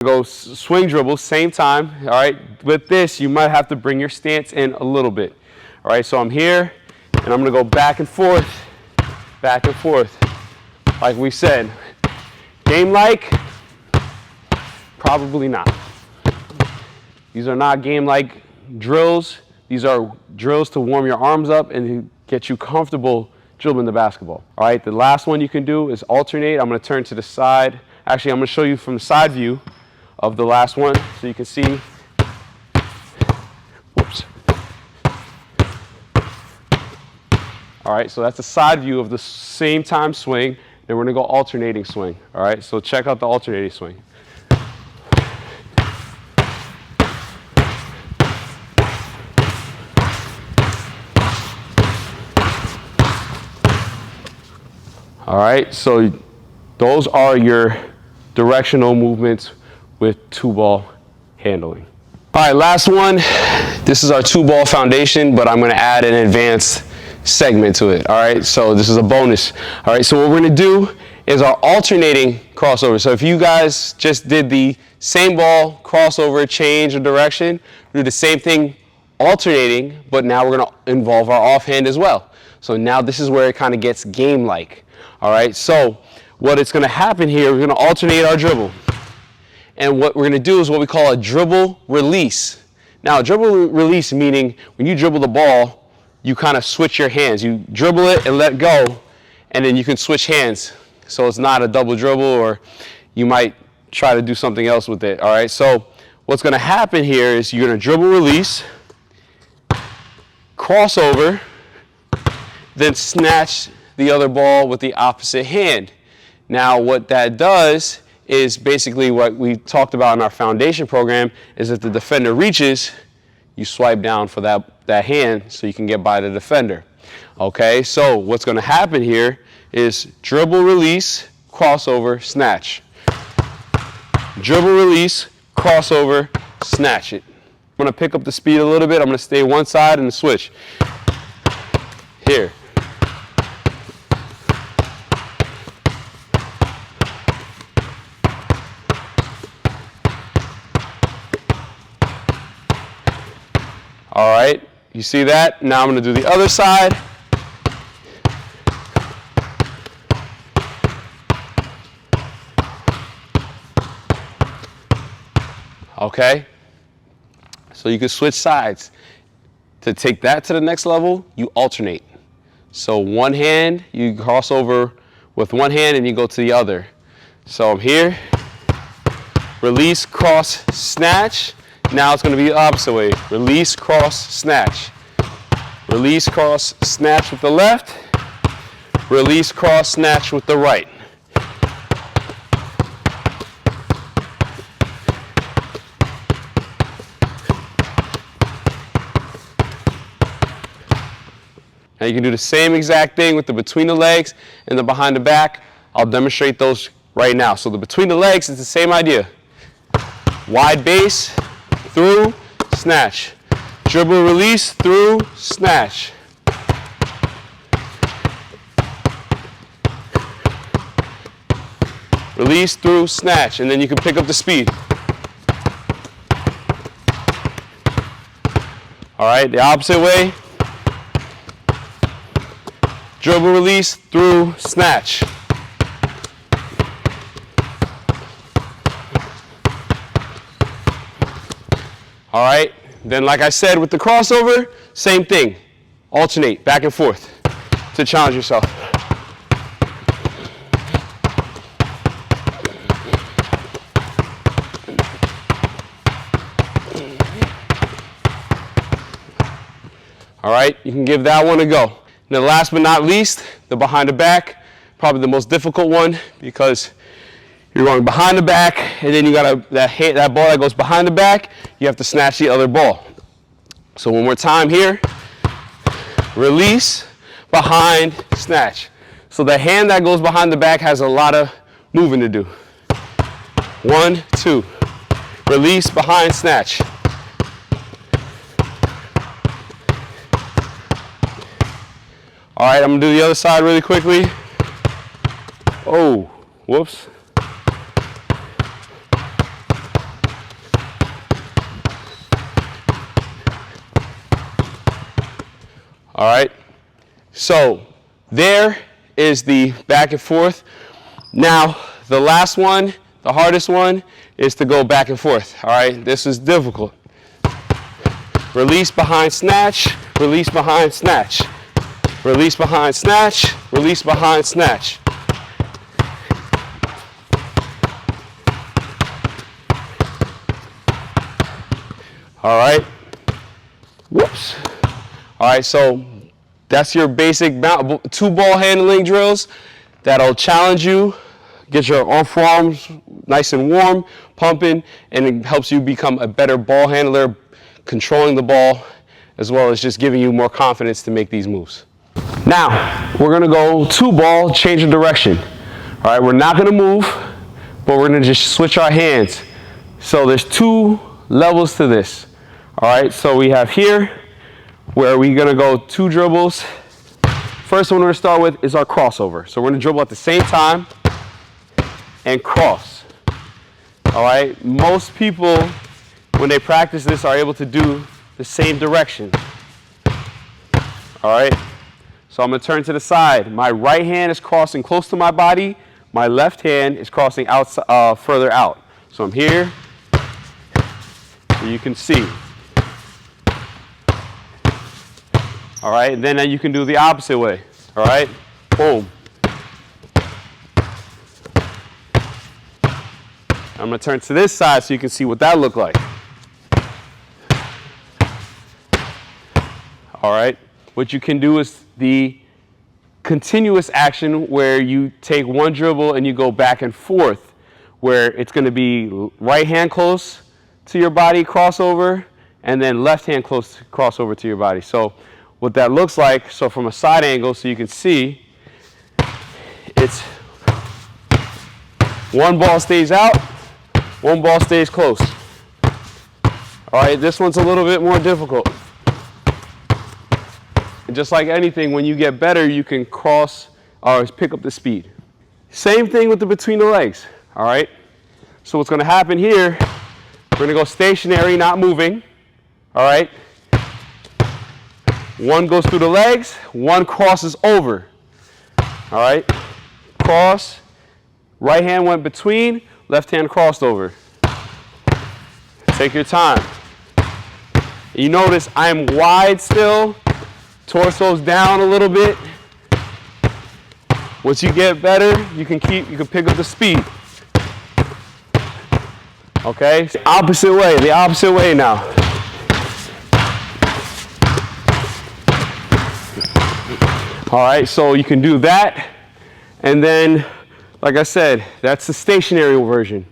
Go swing dribble, same time, all right? With this, you might have to bring your stance in a little bit, all right? So I'm here, and I'm gonna go back and forth, like we said. Game-like? Probably not. These are not game-like drills. These are drills to warm your arms up and to get you comfortable dribbling the basketball, all right? The last one you can do is alternate. I'm gonna turn to the side. Actually, I'm gonna show you from the side view of the last one, so you can see. Whoops. All right, so that's a side view of the same time swing. Then we're gonna go alternating swing. All right, so check out the alternating swing. All right, so those are your directional movements with two-ball handling. All right, last one. This is our two-ball foundation, but I'm going to add an advanced segment to it. All right, so this is a bonus. All right, so what we're going to do is our alternating crossover. So if you guys just did the same ball crossover, change of direction, do the same thing alternating, but now we're going to involve our offhand as well. So now this is where it kind of gets game-like. All right, so what it's going to happen here, we're going to alternate our dribble. And what we're going to do is what we call a dribble release. Now, a dribble release meaning when you dribble the ball, you kind of switch your hands. You dribble it and let go, and then you can switch hands. So it's not a double dribble, or you might try to do something else with it. All right, so what's going to happen here is you're going to dribble release, crossover, then snatch the other ball with the opposite hand. Now, what that does is basically what we talked about in our foundation program is if the defender reaches, you swipe down for that hand so you can get by the defender. Okay, so what's going to happen here is dribble, release, crossover, snatch. Dribble, release, crossover, snatch it. I'm going to pick up the speed a little bit. I'm going to stay one side and switch. Here. All right, you see that? Now I'm going to do the other side. Okay, so you can switch sides. To take that to the next level, you alternate. So one hand, you cross over with one hand and you go to the other. So I'm here, release, cross, snatch. Now it's going to be the opposite way. Release, cross, snatch. Release, cross, snatch with the left. Release, cross, snatch with the right. Now you can do the same exact thing with the between the legs and the behind the back. I'll demonstrate those right now. So the between the legs is the same idea. Wide base, through, snatch. Dribble, release, through, snatch. Release, through, snatch, and then you can pick up the speed. All right, the opposite way. Dribble, release, through, snatch. All right, then like I said with the crossover, same thing. Alternate back and forth to challenge yourself. All right, you can give that one a go. Now last but not least, the behind the back, probably the most difficult one because you're going behind the back, and then you got that ball that goes behind the back, you have to snatch the other ball. So one more time here. Release, behind, snatch. So the hand that goes behind the back has a lot of moving to do. 1, 2. Release, behind, snatch. All right, I'm gonna do the other side really quickly. Oh, whoops. All right. So there is the back and forth. Now, the last one, the hardest one, is to go back and forth. All right. This is difficult. Release behind snatch, release behind snatch. Release behind snatch, release behind snatch. All right. Whoops. All right, so that's your basic two ball handling drills that'll challenge you, get your forearms nice and warm, pumping, and it helps you become a better ball handler, controlling the ball, as well as just giving you more confidence to make these moves. Now, we're gonna go two ball, change of direction. All right, we're not gonna move, but we're gonna just switch our hands. So there's two levels to this. All right, so we have here where we're gonna go two dribbles. First one we're gonna start with is our crossover. So we're gonna dribble at the same time and cross. All right, most people, when they practice this, are able to do the same direction. All right, so I'm gonna turn to the side. My right hand is crossing close to my body. My left hand is crossing out, further out. So I'm here, so you can see. All right, and then you can do the opposite way. All right, boom. I'm gonna turn to this side so you can see what that looked like. All right, what you can do is the continuous action where you take one dribble and you go back and forth, where it's gonna be right hand close to your body, crossover, and then left hand close, crossover to your body. So what that looks like, so from a side angle so you can see, it's one ball stays out, one ball stays close. All right, this one's a little bit more difficult. And just like anything, when you get better, you can cross or pick up the speed. Same thing with the between the legs, all right? So what's gonna happen here, we're gonna go stationary, not moving, all right? One goes through the legs, one crosses over. All right, cross, right hand went between, left hand crossed over. Take your time. You notice I'm wide still, torso's down a little bit. Once you get better, you can pick up the speed. Okay, the opposite way now. All right, so you can do that, and then, like I said, that's the stationary version.